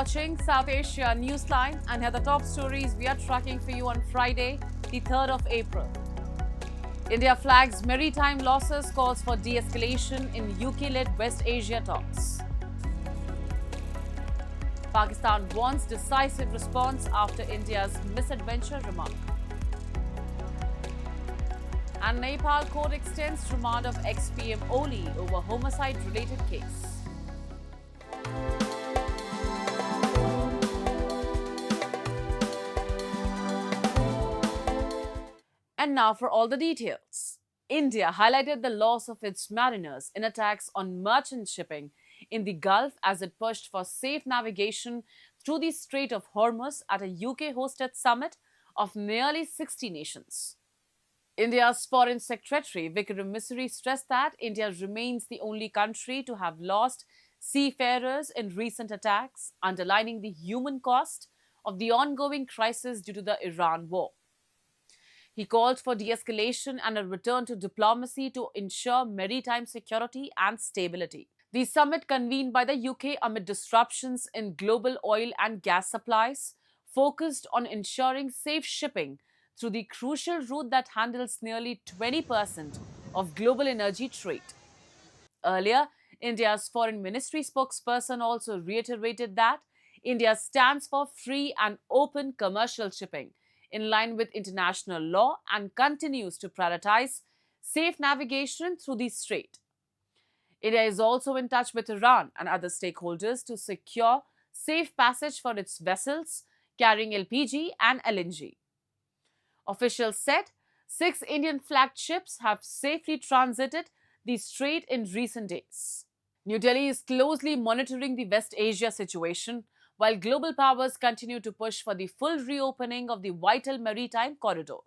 watching South Asia Newsline, and here are the top stories we are tracking for you on Friday, the 3rd of April. India flags maritime losses, calls for de-escalation in UK-led West Asia talks. Pakistan wants decisive response after India's misadventure remark. And Nepal court extends remand of ex-PM Oli over homicide-related case. And now for all the details. India highlighted the loss of its mariners in attacks on merchant shipping in the Gulf as it pushed for safe navigation through the Strait of Hormuz at a UK-hosted summit of nearly 60 nations. India's Foreign Secretary Vikram Misri stressed that India remains the only country to have lost seafarers in recent attacks, underlining the human cost of the ongoing crisis due to the Iran war. He called for de-escalation and a return to diplomacy to ensure maritime security and stability. The summit, convened by the UK amid disruptions in global oil and gas supplies, focused on ensuring safe shipping through the crucial route that handles nearly 20% of global energy trade. Earlier, India's Foreign Ministry spokesperson also reiterated that India stands for free and open commercial shipping, in line with international law, and continues to prioritize safe navigation through the strait. India is also in touch with Iran and other stakeholders to secure safe passage for its vessels carrying LPG and LNG. Officials said 6 Indian-flagged ships have safely transited the strait in recent days. New Delhi is closely monitoring the West Asia situation, while global powers continue to push for the full reopening of the vital maritime corridor.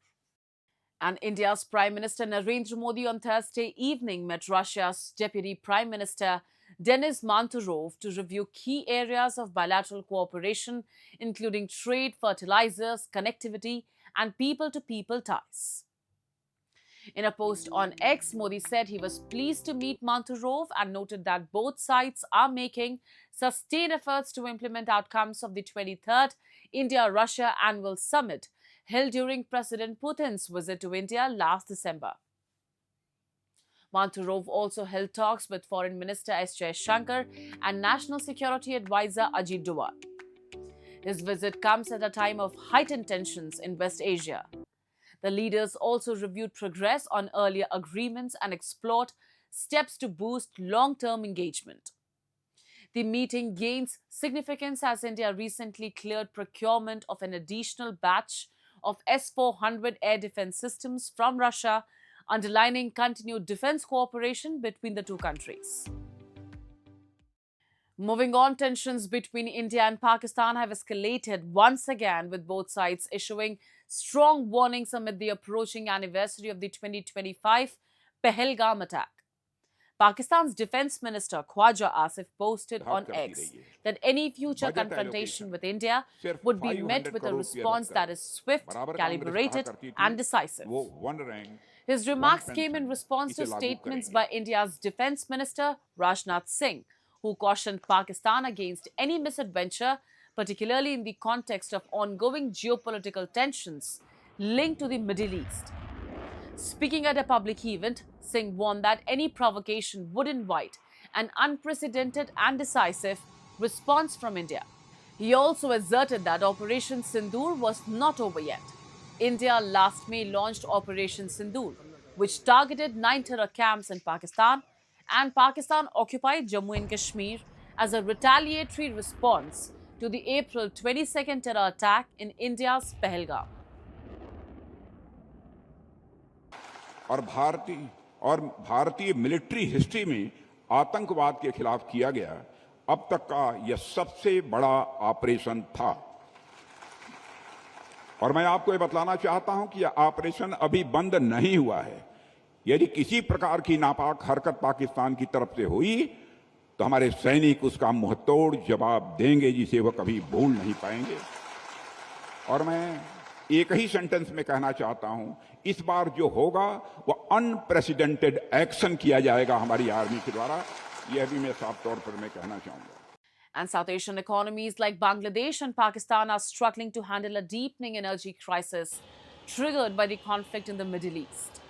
And India's Prime Minister Narendra Modi on Thursday evening met Russia's Deputy Prime Minister Denis Manturov to review key areas of bilateral cooperation, including trade, fertilizers, connectivity, and people-to-people ties. In a post on X, Modi said he was pleased to meet Manturov and noted that both sides are making sustained efforts to implement outcomes of the 23rd India-Russia Annual Summit held during President Putin's visit to India last December. Manturov also held talks with Foreign Minister S. Jaishankar and National Security Advisor Ajit Doval. His visit comes at a time of heightened tensions in West Asia. The leaders also reviewed progress on earlier agreements and explored steps to boost long-term engagement. The meeting gains significance as India recently cleared procurement of an additional batch of S-400 air defense systems from Russia, underlining continued defense cooperation between the two countries. Moving on, tensions between India and Pakistan have escalated once again, with both sides issuing strong warnings amid the approaching anniversary of the 2025 Pahalgam attack. Pakistan's Defence Minister Khwaja Asif posted on X that any future confrontation with India would be met with a response that is swift, calibrated and decisive. His remarks came in response to statements by India's Defence Minister Rajnath Singh, who cautioned Pakistan against any misadventure, particularly in the context of ongoing geopolitical tensions linked to the Middle East. Speaking at a public event, Singh warned that any provocation would invite an unprecedented and decisive response from India. He also asserted that Operation Sindoor was not over yet. India last May launched Operation Sindoor, which targeted 9 terror camps in Pakistan, and Pakistan occupied Jammu and Kashmir as a retaliatory response to the April 22nd terror attack in India's Pahalgam. और भारतीय military history में आतंकवाद के खिलाफ किया गया अब तक का यह सबसे बड़ा ऑपरेशन था। और मैं आपको ये बतलाना चाहता हूं कि यह ऑपरेशन अभी बंद नहीं हुआ है। यदि किसी प्रकार की नापाक हरकत पाकिस्तान की तरफ से हुई तो हमारे सैनिक उसका मुंहतोड़ जवाब देंगे, जिसे वह कभी भूल नहीं पाएंगे। और मैं एक ही सेंटेंस में कहना चाहता हूं, इस बार जो होगा वह अनप्रेसिडेंटेड एक्शन किया जाएगा हमारी आर्मी के द्वारा। यह भी मैं साफ तौर पर मैं कहना चाहूंगा। And South Asian economies like Bangladesh and Pakistan are struggling to handle a deepening energy crisis triggered by the conflict in the Middle East.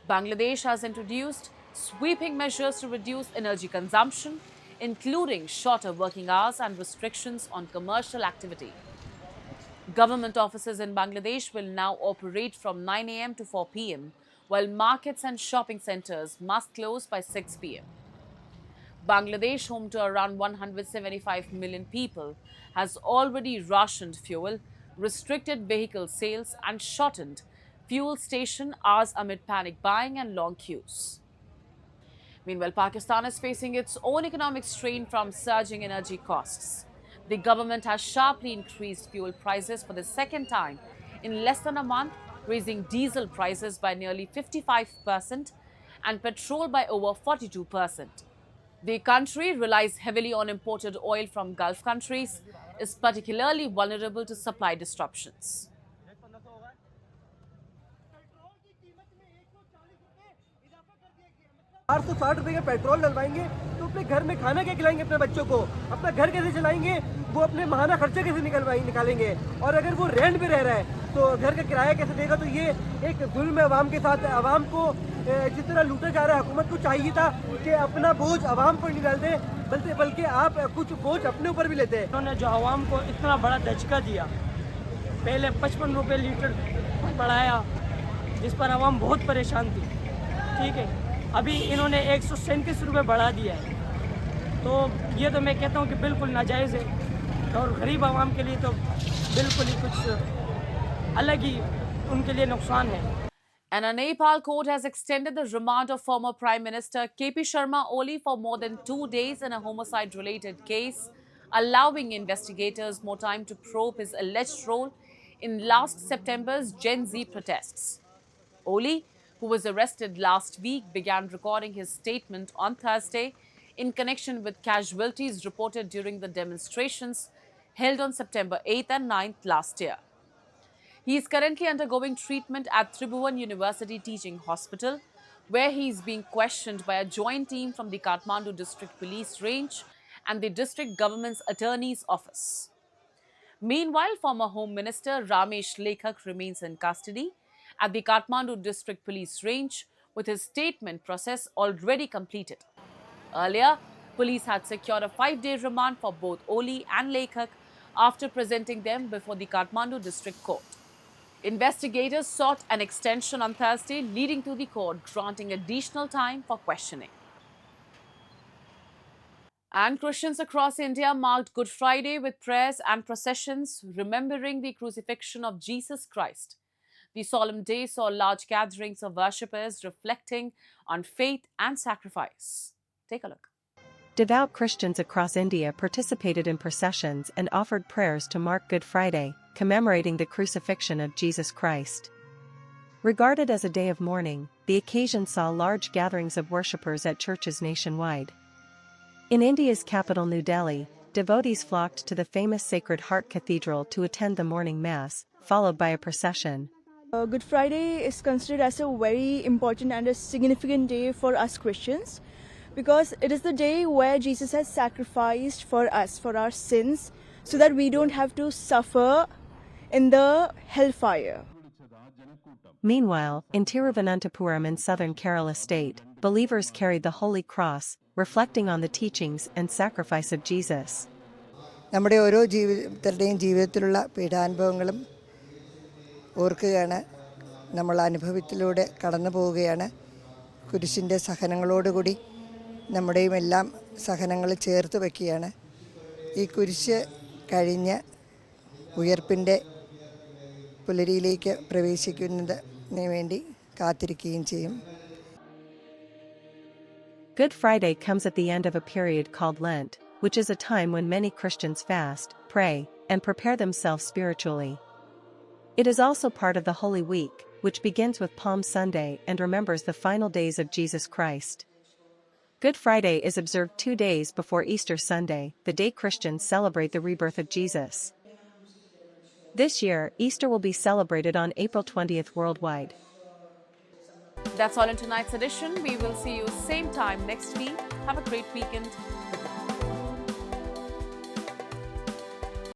Bangladesh has introduced sweeping measures to reduce energy consumption, including shorter working hours and restrictions on commercial activity. Government offices in Bangladesh will now operate from 9 a.m. to 4 p.m., while markets and shopping centers must close by 6 p.m. Bangladesh, home to around 175 million people, has already rationed fuel, restricted vehicle sales, and shortened fuel station hours amid panic buying and long queues. Meanwhile, Pakistan is facing its own economic strain from surging energy costs. The government has sharply increased fuel prices for the second time in less than a month, raising diesel prices by nearly 55% and petrol by over 42%. The country relies heavily on imported oil from Gulf countries, is particularly vulnerable to supply disruptions. 860 रुपए का petrol डलवाएंगे तो अपने घर में खाना क्या खिलाएंगे अपने बच्चों को, अपना घर कैसे चलाएंगे, वो अपने माहाना खर्चे कैसे निकालेंगे, और अगर वो रेंट पे रह रहा है तो घर का किराया कैसे देगा। तो ये एक जुल्म है अवाम के साथ। अवाम को जिस तरह लूटा जा रहा है, हुकूमत को चाहिए था कि अपना बोझ अवाम पर नहीं डालते, बल्कि आप कुछ बोझ अपने ऊपर भी लेते हैं। उन्होंने जो अवाम को इतना बड़ा धचका दिया, पहले 55 रुपये लीटर बढ़ाया, जिस पर अवाम बहुत परेशान थी, ठीक है, अभी इन्होंने 137 रुपये बढ़ा दिया है। तो ये तो मैं कहता हूँ कि बिल्कुल नाजायज़ है, और गरीब आवाम के लिए तो बिल्कुल ही कुछ अलग ही उनके लिए नुकसान है। And a Nepal court has extended the remand of former Prime Minister KP Sharma Oli for more than 2 days in a homicide-related case, allowing investigators more time to probe his alleged role in last September's Gen Z protests. Oli, who was arrested last week, began recording his statement on Thursday in connection with casualties reported during the demonstrations held on September 8th and 9th last year. He is currently undergoing treatment at Tribhuvan University Teaching Hospital, where he is being questioned by a joint team from the Kathmandu District Police Range and the district government's attorney's office. Meanwhile, former Home Minister Ramesh Lekhak remains in custody at the Kathmandu District Police Range, with his statement process already completed. Earlier, police had secured a 5-day remand for both Oli and Lekhak after presenting them before the Kathmandu District Court. Investigators sought an extension on Thursday, leading to the court granting additional time for questioning. And Christians across India marked Good Friday with prayers and processions, remembering the crucifixion of Jesus Christ. The solemn day saw large gatherings of worshippers reflecting on faith and sacrifice. Take a look. Devout Christians across India participated in processions and offered prayers to mark Good Friday, commemorating the crucifixion of Jesus Christ. Regarded as a day of mourning, the occasion saw large gatherings of worshippers at churches nationwide. In India's capital New Delhi, devotees flocked to the famous Sacred Heart Cathedral to attend the morning mass, followed by a procession. Good Friday is considered as a very important and a significant day for us Christians, because it is the day where Jesus has sacrificed for us, for our sins, so that we don't have to suffer in the hellfire. Meanwhile, in Tiruvananthapuram in southern Kerala state, believers carried the Holy Cross, reflecting on the teachings and sacrifice of Jesus. നമ്മുടെ ഓരോ ജീവിതത്തിലുള്ള പീഡാനുഭവങ്ങളും ഓർക്കുകയാണ്, നമ്മൾ അനുഭവത്തിലൂടെ കടന്നു പോവുകയാണ്. കുരിശിൻ്റെ സഹനങ്ങളോടുകൂടി നമ്മുടെയും എല്ലാം സഹനങ്ങൾ ചേർത്ത് വയ്ക്കുകയാണ്. ഈ കുരിശ് കഴിഞ്ഞ് ഉയർപ്പിൻ്റെ പുലരിയിലേക്ക് പ്രവേശിക്കുന്നതിന് വേണ്ടി കാത്തിരിക്കുകയും ചെയ്യും. Good Friday comes at the end of a period called Lent, which is a time when many Christians fast, pray, and prepare themselves spiritually. It is also part of the Holy Week, which begins with Palm Sunday and remembers the final days of Jesus Christ. Good Friday is observed 2 days before Easter Sunday, the day Christians celebrate the rebirth of Jesus. This year, Easter will be celebrated on April 20th worldwide. That's all in tonight's edition. We will see you same time next week. Have a great weekend.